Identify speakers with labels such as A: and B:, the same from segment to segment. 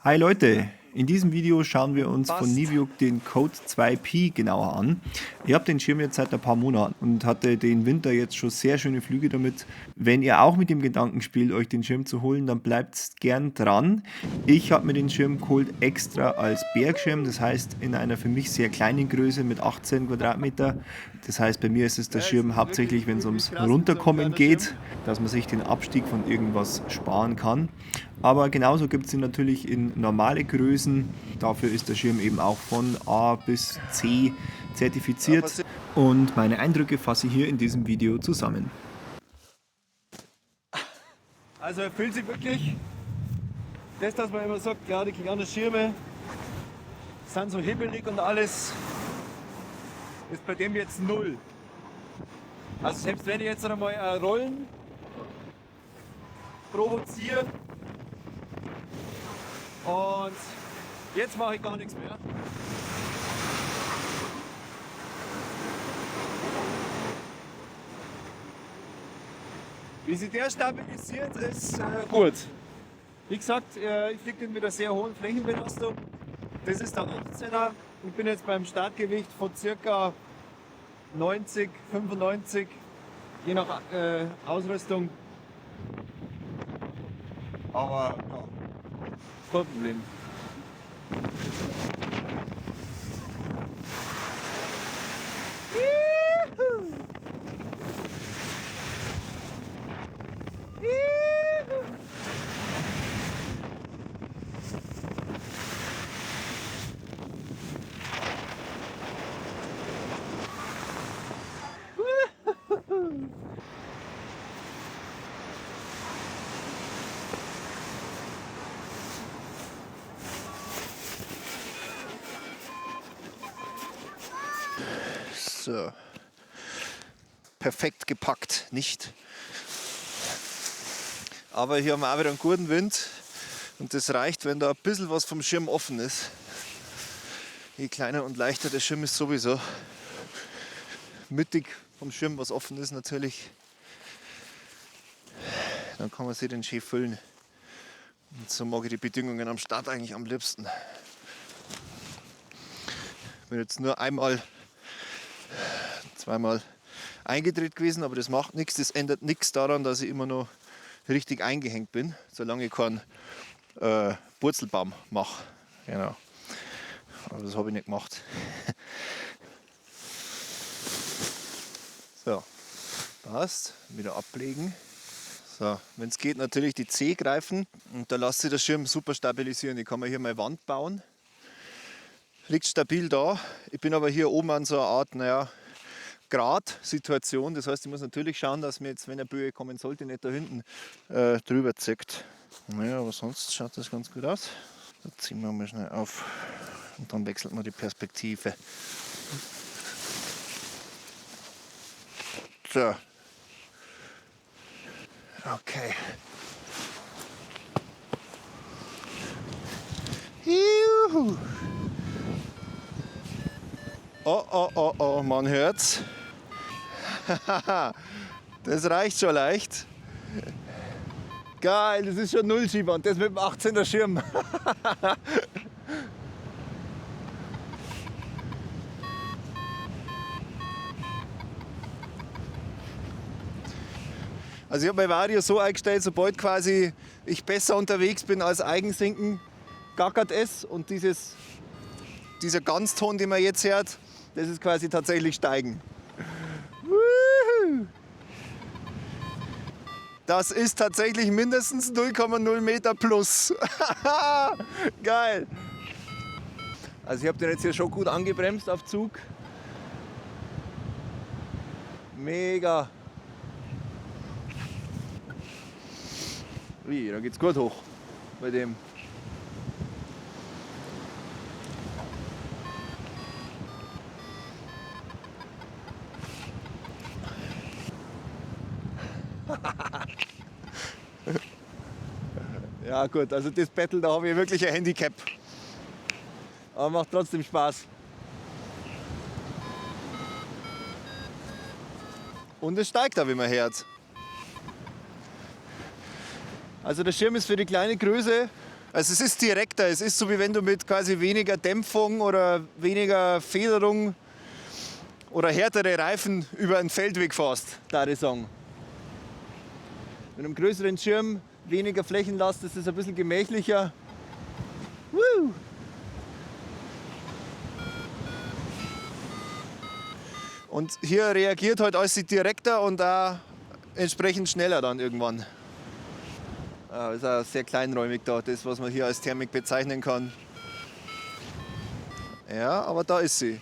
A: Hi Leute, in diesem Video schauen wir uns von
B: Passt.
A: Niviuk den Code 2P genauer an. Ich habe den Schirm jetzt seit ein paar Monaten und hatte den Winter jetzt schon sehr schöne Flüge damit. Wenn ihr auch mit dem Gedanken spielt, euch den Schirm zu holen, dann bleibt gern dran. Ich habe mir den Schirm geholt extra als Bergschirm, das heißt in einer für mich sehr kleinen Größe mit 18 Quadratmeter. Das heißt, bei mir ist es der Schirm hauptsächlich, wenn es ums Runterkommen geht, dass man sich den Abstieg von irgendwas sparen kann. Aber genauso gibt es ihn natürlich in normale Größen. Dafür ist der Schirm eben auch von A bis C zertifiziert. Und meine Eindrücke fasse ich hier in diesem Video zusammen.
B: Also er fühlt sich wirklich, das, dass man immer sagt, ja, die kleinen Schirme sind so hibbelig und alles, ist bei dem jetzt null. Also selbst wenn ich jetzt einmal Rollen provoziere und jetzt mache ich gar nichts mehr. Wie sich der stabilisiert, ist gut. Wie gesagt, ich fliege den mit einer sehr hohen Flächenbelastung. Das ist der 18er. Ich bin jetzt beim Startgewicht von ca. 90, 95, je nach Ausrüstung. Aber ja, kein Problem.
C: So. Perfekt gepackt, nicht? Aber hier haben wir auch wieder einen guten Wind und das reicht, wenn da ein bisschen was vom Schirm offen ist. Je kleiner und leichter der Schirm ist sowieso. Mittig vom Schirm was offen ist natürlich. Dann kann man sich den schön füllen. Und so mag ich die Bedingungen am Start eigentlich am liebsten. Ich bin jetzt nur zweimal eingedreht gewesen, aber das macht nichts. Das ändert nichts daran, dass ich immer noch richtig eingehängt bin, solange ich keinen Purzelbaum mache. Genau. Aber das habe ich nicht gemacht. So, passt. Wieder ablegen. So, wenn es geht, natürlich die C greifen und da lasse ich den Schirm super stabilisieren. Ich kann mir hier meine Wand bauen. Liegt stabil da. Ich bin aber hier oben an so einer Art, Grad-Situation. Das heißt, ich muss natürlich schauen, dass mir jetzt, wenn eine Böe kommen sollte, nicht da hinten drüber zickt. Naja, aber sonst schaut das ganz gut aus. Da ziehen wir mal schnell auf und dann wechselt man die Perspektive. So. Okay. Juhu. Oh, man hört's. Das reicht schon leicht. Geil, das ist schon Nullschieber und das mit dem 18er Schirm. Also ich habe mein Vario so eingestellt, sobald quasi ich besser unterwegs bin als Eigensinken, gackert es und dieser Ganzton, den man jetzt hört, das ist quasi tatsächlich Steigen. Das ist tatsächlich mindestens 0,0 Meter plus. Geil. Also ich habe den jetzt hier schon gut angebremst auf Zug. Mega. Ui, da geht's gut hoch bei dem. Ja gut, also das Battle, da habe ich wirklich ein Handicap. Aber macht trotzdem Spaß. Und es steigt auch, wie man hört. Also der Schirm ist für die kleine Größe Also es ist direkter, es ist so wie wenn du mit quasi weniger Dämpfung oder weniger Federung oder härtere Reifen über einen Feldweg fährst, da ich sagen. Mit einem größeren Schirm, weniger Flächenlast, das ist ein bisschen gemächlicher. Woo! Und hier reagiert halt alles direkter und auch entsprechend schneller dann irgendwann. Ist auch sehr kleinräumig da, das was man hier als Thermik bezeichnen kann. Ja, aber da ist sie.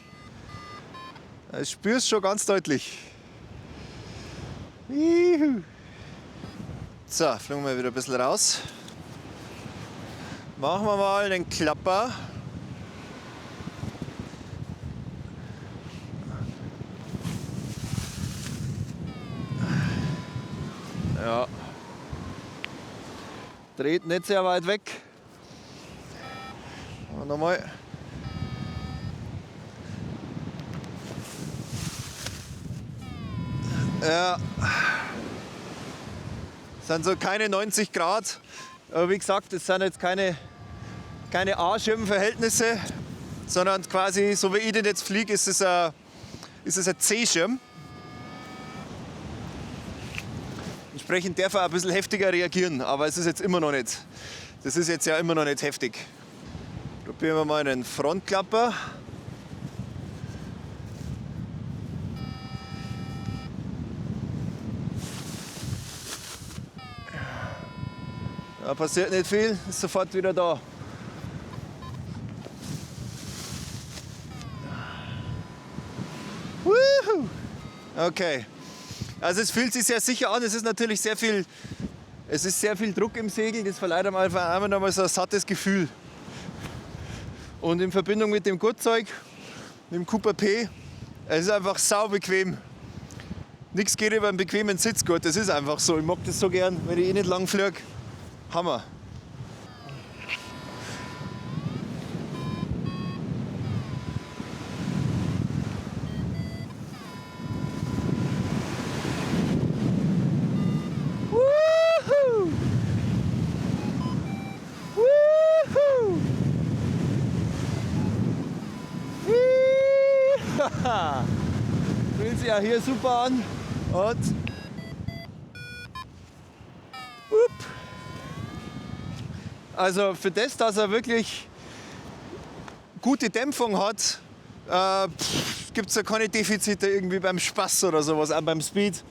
C: Das spürst du schon ganz deutlich. Juhu. So, fliegen wir wieder ein bisschen raus. Machen wir mal den Klapper. Ja. Dreht nicht sehr weit weg. Und nochmal. Ja. Das sind so keine 90 Grad. Aber wie gesagt, das sind jetzt keine A-Schirmverhältnisse, sondern quasi, so wie ich den jetzt fliege, ist es ein C-Schirm. Entsprechend darf er ein bisschen heftiger reagieren, aber es ist jetzt immer noch nicht. Das ist jetzt ja immer noch nicht heftig. Probieren wir mal einen Frontklapper. Da passiert nicht viel, ist sofort wieder da. Woohoo! Okay. Also es fühlt sich sehr sicher an, es ist natürlich sehr viel Druck im Segel, das verleiht einem einfach nochmal so ein sattes Gefühl. Und in Verbindung mit dem Gurtzeug, mit dem Cooper P, es ist einfach sau bequem. Nichts geht über einen bequemen Sitzgurt, das ist einfach so. Ich mag das so gern, wenn ich nicht lang fliege. Hammer. Fühlt sich ja hier super an. Und also für das, dass er wirklich gute Dämpfung hat, gibt es ja keine Defizite irgendwie beim Spaß oder sowas, auch beim Speed.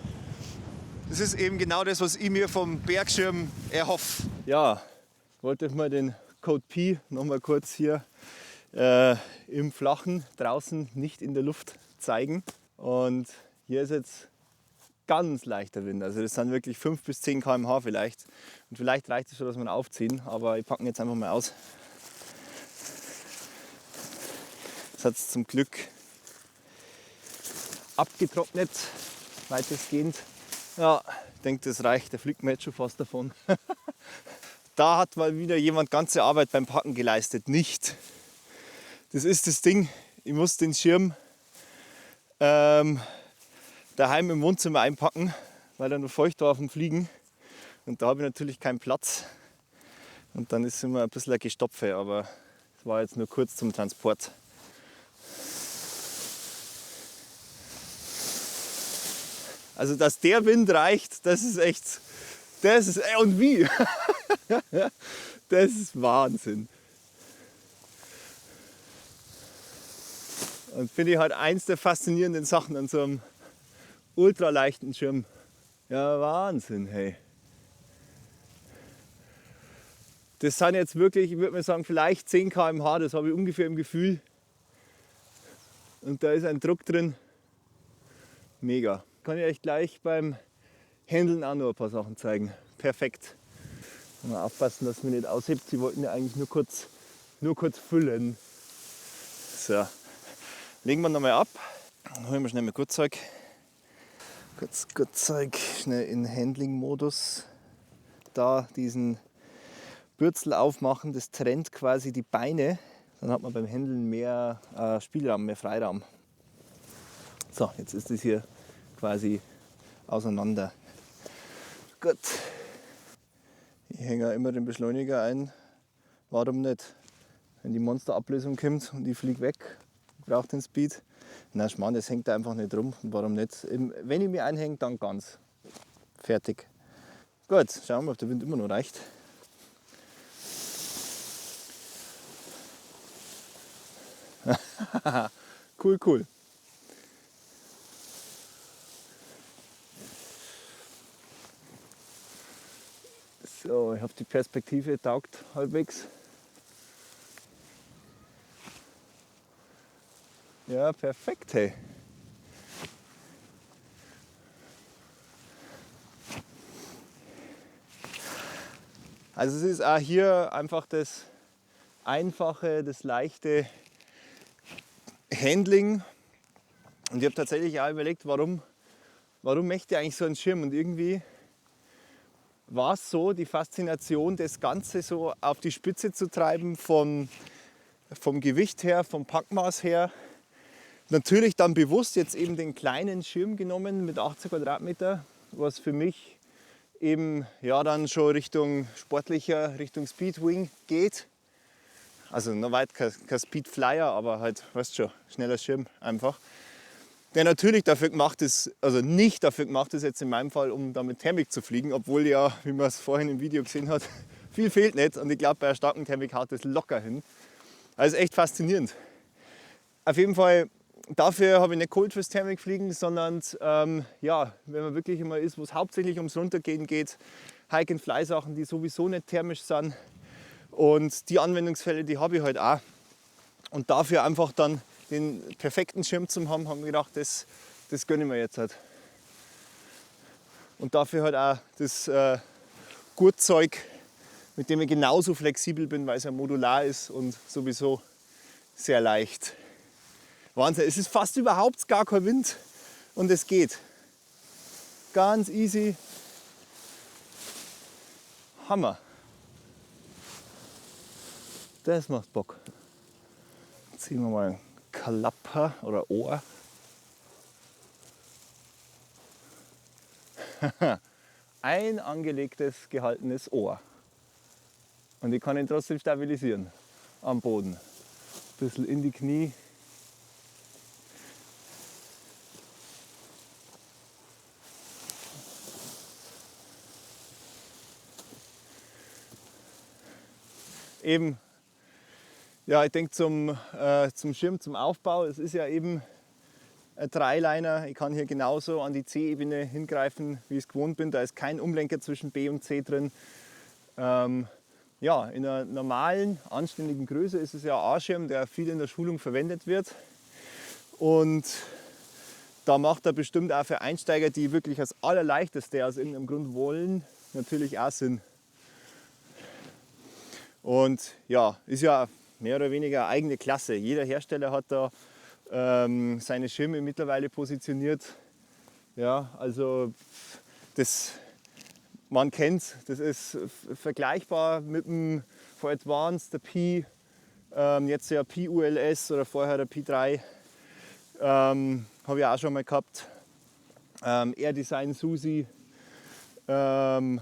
C: Das ist eben genau das, was ich mir vom Bergschirm erhoffe. Ja, ich wollte euch mal den Code P noch mal kurz hier im Flachen, draußen, nicht in der Luft zeigen. Und hier ist jetzt ganz leichter Wind, also das sind wirklich 5 bis 10 km/h vielleicht. Und vielleicht reicht es schon, dass wir ihn aufziehen, aber ich packe ihn jetzt einfach mal aus. Das hat es zum Glück abgetrocknet, weitestgehend. Ja, ich denke, das reicht, da fliegt man jetzt schon fast davon. Da hat mal wieder jemand ganze Arbeit beim Packen geleistet, nicht. Das ist das Ding, ich muss den Schirm daheim im Wohnzimmer einpacken, weil er nur feucht war auf dem Fliegen. Und da habe ich natürlich keinen Platz. Und dann ist immer ein bisschen ein Gestopfe, aber es war jetzt nur kurz zum Transport. Also dass der Wind reicht, das ist echt, und wie? Das ist Wahnsinn. Und finde ich halt eins der faszinierenden Sachen an so einem ultraleichten Schirm. Ja, Wahnsinn, hey. Das sind jetzt wirklich, ich würde mal sagen, vielleicht 10 km/h, das habe ich ungefähr im Gefühl. Und da ist ein Druck drin. Mega. Kann ich euch gleich beim Händeln auch noch ein paar Sachen zeigen. Perfekt. Mal aufpassen, dass man nicht aushebt. Sie wollten ja eigentlich nur kurz füllen. So. Legen wir nochmal ab. Dann holen wir schnell mal Gurtzeug. Gurtzeug schnell in Handling-Modus. Da diesen Bürzel aufmachen, das trennt quasi die Beine. Dann hat man beim Händeln mehr Spielraum, mehr Freiraum. So, jetzt ist es hier quasi auseinander. Gut. Ich hänge immer den Beschleuniger ein, Warum nicht? Wenn die Monsterablösung kommt und ich fliege weg, brauche den Speed. Na Schmarrn, das hängt da einfach nicht rum. Warum nicht? Wenn ich mir einhänge, dann ganz. Fertig. Gut, schauen wir mal, ob der Wind immer noch reicht. Cool, cool. So, ich habe die Perspektive, taugt halbwegs. Ja, perfekt, hey. Also es ist auch hier einfach das einfache, das leichte Handling. Und ich habe tatsächlich auch überlegt, warum möchte ich eigentlich so einen Schirm? Und irgendwie war es so, die Faszination, das Ganze so auf die Spitze zu treiben, vom Gewicht her, vom Packmaß her. Natürlich dann bewusst jetzt eben den kleinen Schirm genommen mit 18 Quadratmeter, was für mich eben ja dann schon Richtung sportlicher, Richtung Speedwing geht. Also noch weit kein Speedflyer, aber halt, weißt schon, schneller Schirm einfach. Der natürlich dafür gemacht ist, also nicht dafür gemacht ist jetzt in meinem Fall, um damit Thermik zu fliegen, obwohl ja, wie man es vorhin im Video gesehen hat, viel fehlt nicht und ich glaube, bei einer starken Thermik haut das locker hin. Also echt faszinierend. Auf jeden Fall, dafür habe ich nicht geholt fürs Thermikfliegen, sondern ja, wenn man wirklich immer ist, wo es hauptsächlich ums Runtergehen geht, Hike-and-Fly-Sachen, die sowieso nicht thermisch sind. Und die Anwendungsfälle, die habe ich halt auch. Und dafür einfach dann den perfekten Schirm zu haben, haben wir gedacht, das gönne ich mir jetzt halt. Und dafür halt auch das Gurtzeug, mit dem ich genauso flexibel bin, weil es ja modular ist und sowieso sehr leicht. Wahnsinn, es ist fast überhaupt gar kein Wind und es geht. Ganz easy. Hammer. Das macht Bock. Ziehen wir mal einen Klapper oder Ohr. Ein angelegtes, gehaltenes Ohr. Und ich kann ihn trotzdem stabilisieren am Boden. Ein bisschen in die Knie. Eben, ja, ich denke zum Schirm, zum Aufbau, es ist ja eben ein Dreiliner. Ich kann hier genauso an die C-Ebene hingreifen, wie ich es gewohnt bin. Da ist kein Umlenker zwischen B und C drin. Ja, in einer normalen, anständigen Größe ist es ja ein A-Schirm, der viel in der Schulung verwendet wird. Und da macht er bestimmt auch für Einsteiger, die wirklich das Allerleichteste aus irgendeinem Grund wollen, natürlich auch Sinn. Und ja, ist ja mehr oder weniger eine eigene Klasse. Jeder Hersteller hat da seine Schirme mittlerweile positioniert. Ja, also man kennt es, das ist vergleichbar mit dem For Advanced, der Pi, jetzt ja Pi ULS oder vorher der Pi 3. Habe ich auch schon mal gehabt. Air Design Susi. Die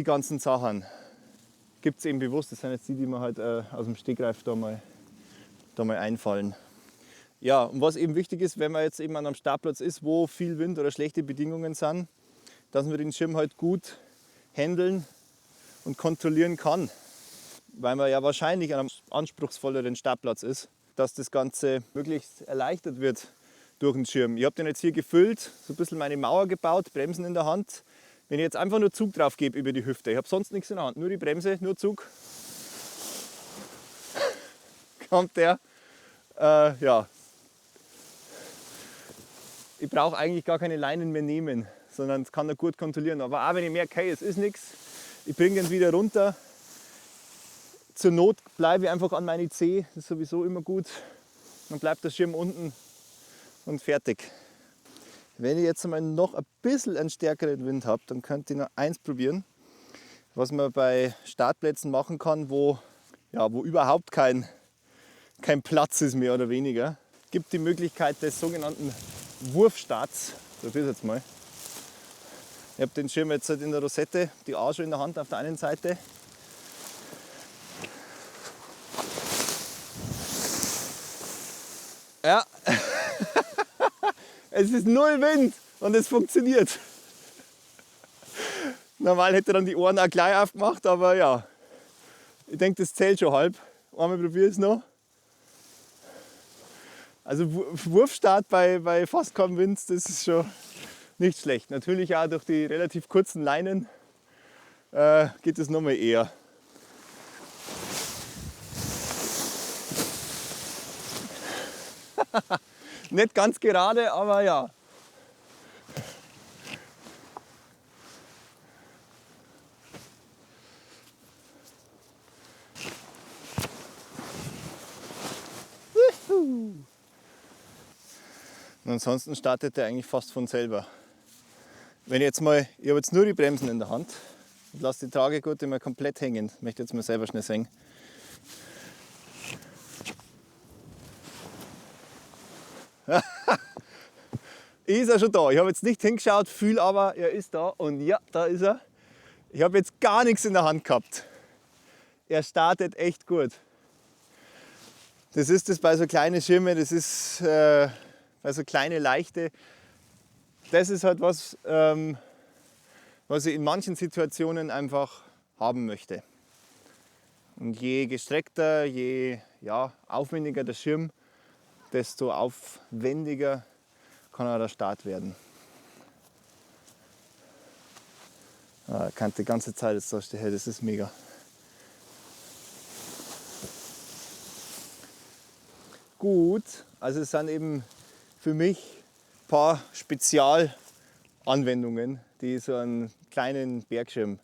C: ganzen Sachen gibt es eben bewusst. Das sind jetzt die, die mir halt aus dem Stegreif da mal einfallen. Ja, und was eben wichtig ist, wenn man jetzt eben an einem Startplatz ist, wo viel Wind oder schlechte Bedingungen sind, dass man den Schirm halt gut handeln und kontrollieren kann. Weil man ja wahrscheinlich an einem anspruchsvolleren Startplatz ist, dass das Ganze möglichst erleichtert wird durch den Schirm. Ich habe den jetzt hier gefüllt, so ein bisschen meine Mauer gebaut, Bremsen in der Hand. Wenn ich jetzt einfach nur Zug drauf gebe über die Hüfte, ich habe sonst nichts in der Hand, nur die Bremse, nur Zug, kommt der. Ja. Ich brauche eigentlich gar keine Leinen mehr nehmen, sondern kann er gut kontrollieren. Aber auch wenn ich merke, hey, es ist nichts, ich bringe ihn wieder runter. Zur Not bleibe ich einfach an meine C, das ist sowieso immer gut. Dann bleibt der Schirm unten und fertig. Wenn ich jetzt einmal noch ein bisschen einen stärkeren Wind habe, dann könnt ihr noch eins probieren, was man bei Startplätzen machen kann, wo überhaupt kein Platz ist, mehr oder weniger. Es gibt die Möglichkeit des sogenannten Wurfstarts. Ich probiere es jetzt mal. Ich habe den Schirm jetzt in der Rosette, die A schon in der Hand auf der einen Seite. Es ist null Wind und es funktioniert. Normal hätte er dann die Ohren auch gleich aufgemacht, aber ja, ich denke, das zählt schon halb. Einmal probiere ich es noch. Also Wurfstart bei fast keinem Wind, das ist schon nicht schlecht. Natürlich auch durch die relativ kurzen Leinen geht es nochmal eher. Nicht ganz gerade, aber ja. Und ansonsten startet der eigentlich fast von selber. Wenn ich jetzt mal, ich habe jetzt nur die Bremsen in der Hand und lasse die Tragegurte mal komplett hängen. Ich möchte jetzt mal selber schnell sehen. Ist er schon da. Ich habe jetzt nicht hingeschaut, fühle aber, er ist da und ja, da ist er. Ich habe jetzt gar nichts in der Hand gehabt. Er startet echt gut. Das ist das bei so kleinen Schirmen, das ist bei so kleine leichte. Das ist halt was, was ich in manchen Situationen einfach haben möchte. Und je gestreckter, je aufwendiger der Schirm, desto aufwendiger kann auch der Start werden. Ich kann die ganze Zeit jetzt da stehen, das ist mega. Gut, also es sind eben für mich ein paar Spezialanwendungen, die so einen kleinen Bergschirm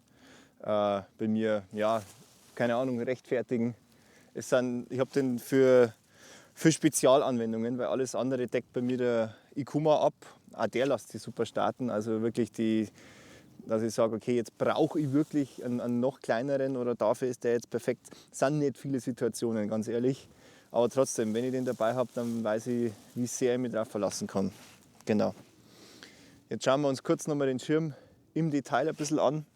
C: bei mir, ja, keine Ahnung, rechtfertigen. Ich habe den für Spezialanwendungen, weil alles andere deckt bei mir der Ikuma ab. Auch der lässt sich super starten, also wirklich dass ich sage, okay, jetzt brauche ich wirklich einen noch kleineren oder dafür ist der jetzt perfekt. Es sind nicht viele Situationen, ganz ehrlich. Aber trotzdem, wenn ich den dabei habe, dann weiß ich, wie sehr ich mich darauf verlassen kann. Genau. Jetzt schauen wir uns kurz nochmal den Schirm im Detail ein bisschen an.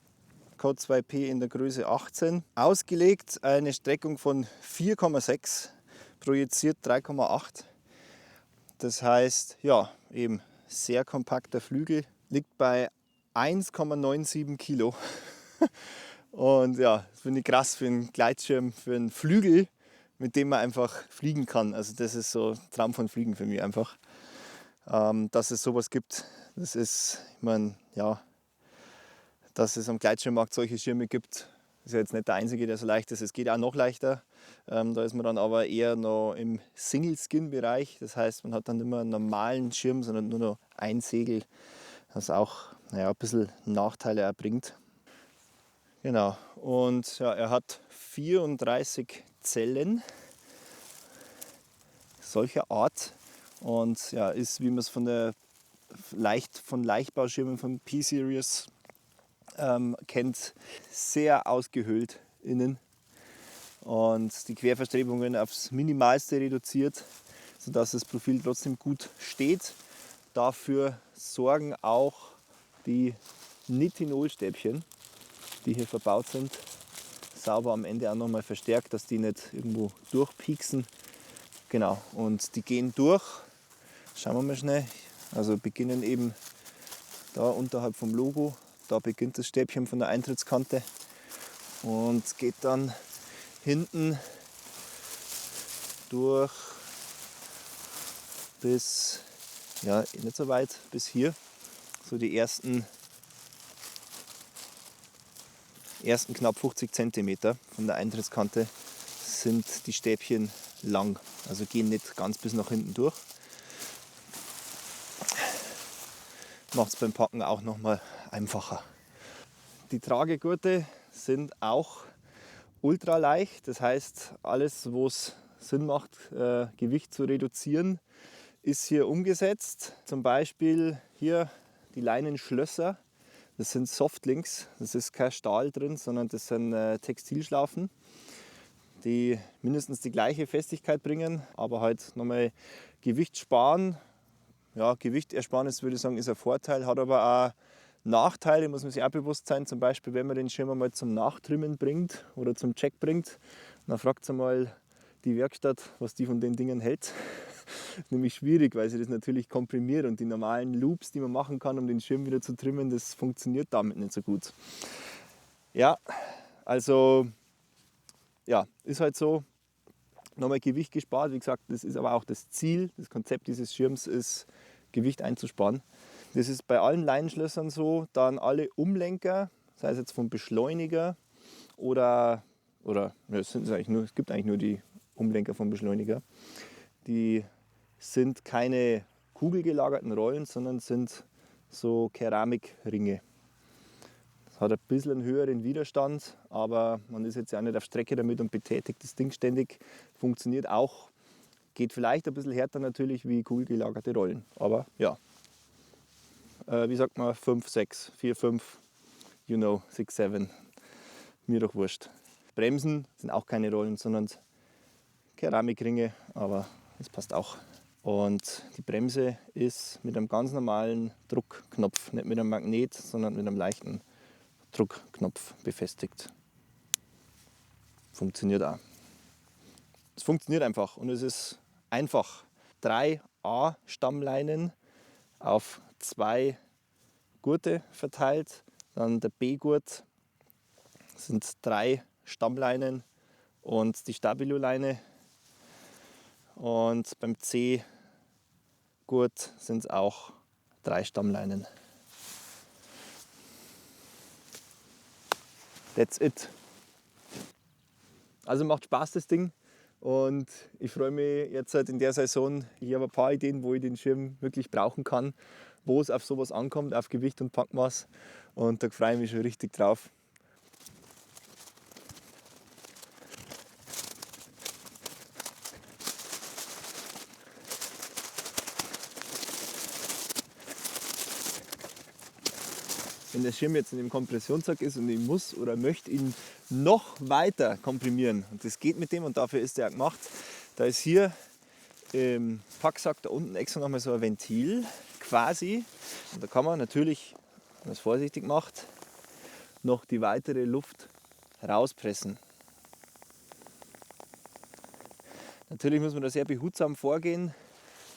C: K2P in der Größe 18. Ausgelegt eine Streckung von 4,6, projiziert 3,8. Das heißt, ja, eben sehr kompakter Flügel, liegt bei 1,97 Kilo. Und ja, das finde ich krass für einen Gleitschirm, für einen Flügel, mit dem man einfach fliegen kann. Also das ist so ein Traum von Fliegen für mich einfach. Dass es sowas gibt, das ist, ich meine, ja, dass es am Gleitschirmmarkt solche Schirme gibt, ist ja jetzt nicht der einzige, der so leicht ist. Es geht auch noch leichter. Da ist man dann aber eher noch im Single-Skin-Bereich. Das heißt, man hat dann nicht mehr einen normalen Schirm, sondern nur noch ein Segel, das auch ein bisschen Nachteile erbringt. Genau, und ja, er hat 34 Zellen solcher Art und ja, ist, wie man es von Leichtbauschirmen von P-Series kennt, sehr ausgehöhlt innen und die Querverstrebungen aufs Minimalste reduziert, sodass das Profil trotzdem gut steht. Dafür sorgen auch die Nitinolstäbchen, die hier verbaut sind, sauber am Ende auch nochmal verstärkt, dass die nicht irgendwo durchpieksen. Genau, und die gehen durch. Schauen wir mal schnell. Also beginnen eben da unterhalb vom Logo. Da beginnt das Stäbchen von der Eintrittskante und geht dann hinten durch bis, ja, nicht so weit, bis hier. So die ersten knapp 50 cm von der Eintrittskante sind die Stäbchen lang, also gehen nicht ganz bis nach hinten durch. Macht es beim Packen auch nochmal einfacher. Die Tragegurte sind auch ultra leicht, das heißt alles, wo es Sinn macht, Gewicht zu reduzieren, ist hier umgesetzt. Zum Beispiel hier die Leinenschlösser. Das sind Softlinks, das ist kein Stahl drin, sondern das sind Textilschlaufen, die mindestens die gleiche Festigkeit bringen, aber halt nochmal Gewicht sparen. Ja, Gewichtersparnis würde ich sagen, ist ein Vorteil, hat aber auch Nachteile, muss man sich auch bewusst sein. Zum Beispiel, wenn man den Schirm mal zum Nachtrimmen bringt oder zum Check bringt, dann fragt mal die Werkstatt, was die von den Dingen hält. nämlich schwierig, weil sie das natürlich komprimiert und die normalen Loops, die man machen kann, um den Schirm wieder zu trimmen, das funktioniert damit nicht so gut. Ja, also ja, ist halt so. Nochmal Gewicht gespart. Wie gesagt, das ist aber auch das Ziel. Das Konzept dieses Schirms ist, Gewicht einzusparen. Das ist bei allen Leinenschlössern so. Dann alle Umlenker, sei es jetzt vom Beschleuniger oder ja, es gibt eigentlich nur die Umlenker vom Beschleuniger. Die sind keine kugelgelagerten Rollen, sondern sind so Keramikringe. Das hat ein bisschen einen höheren Widerstand, aber man ist jetzt ja auch nicht auf Strecke damit und betätigt das Ding ständig. Funktioniert auch, geht vielleicht ein bisschen härter natürlich wie kugelgelagerte Rollen, aber ja. Wie sagt man, 5, 6, 4, 5, 6, 7, mir doch wurscht. Bremsen sind auch keine Rollen, sondern Keramikringe, aber das passt auch. Und die Bremse ist mit einem ganz normalen Druckknopf, nicht mit einem Magnet, sondern mit einem leichten Druckknopf befestigt. Funktioniert auch. Es funktioniert einfach und es ist einfach. 3 A-Stammleinen auf 2 Gurte verteilt. Dann der B-Gurt sind 3 Stammleinen und die Stabilo-Leine. Und beim C-Gurt sind es auch 3 Stammleinen. That's it. Also macht Spaß das Ding und ich freue mich jetzt halt in der Saison. Ich habe ein paar Ideen, wo ich den Schirm wirklich brauchen kann, wo es auf sowas ankommt, auf Gewicht und Packmaß, und da freue ich mich schon richtig drauf. Wenn der Schirm jetzt in dem Kompressionssack ist und ich muss oder möchte ihn noch weiter komprimieren, und das geht mit dem und dafür ist der gemacht, da ist hier im Packsack da unten extra nochmal so ein Ventil quasi, und da kann man natürlich, wenn man es vorsichtig macht, noch die weitere Luft rauspressen. Natürlich muss man da sehr behutsam vorgehen,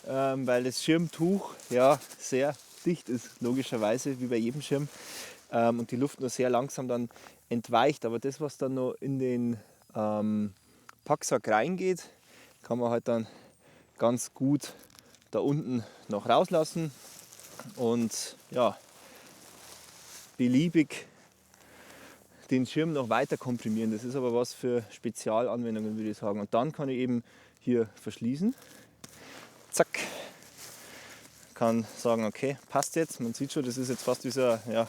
C: weil das Schirmtuch ja sehr dicht ist, logischerweise, wie bei jedem Schirm, und die Luft nur sehr langsam dann entweicht. Aber das, was dann noch in den Packsack reingeht, kann man halt dann ganz gut da unten noch rauslassen und ja, beliebig den Schirm noch weiter komprimieren. Das ist aber was für Spezialanwendungen, würde ich sagen. Und dann kann ich eben hier verschließen. Zack. Kann sagen, okay, passt jetzt. Man sieht schon, das ist jetzt fast wie so ein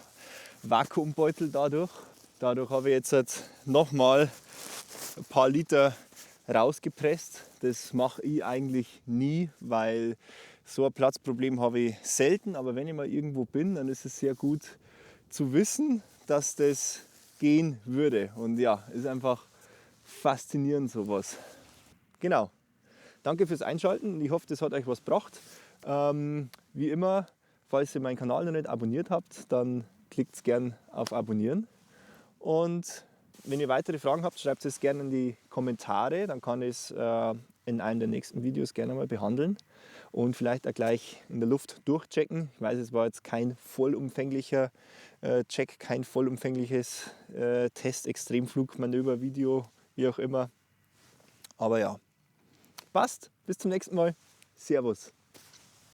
C: Vakuumbeutel dadurch. Dadurch habe ich jetzt halt nochmal ein paar Liter rausgepresst. Das mache ich eigentlich nie, weil so ein Platzproblem habe ich selten. Aber wenn ich mal irgendwo bin, dann ist es sehr gut zu wissen, dass das gehen würde. Und ja, ist einfach faszinierend sowas. Genau. Danke fürs Einschalten. Ich hoffe, das hat euch was gebracht. Wie immer, falls ihr meinen Kanal noch nicht abonniert habt, dann klickt gern auf Abonnieren. Und wenn ihr weitere Fragen habt, schreibt es gerne in die Kommentare. Dann kann ich es in einem der nächsten Videos gerne mal behandeln und vielleicht auch gleich in der Luft durchchecken. Ich weiß, es war jetzt kein vollumfänglicher Check, kein vollumfängliches Test-Extremflugmanöver-Video, wie auch immer. Aber ja, passt. Bis zum nächsten Mal. Servus.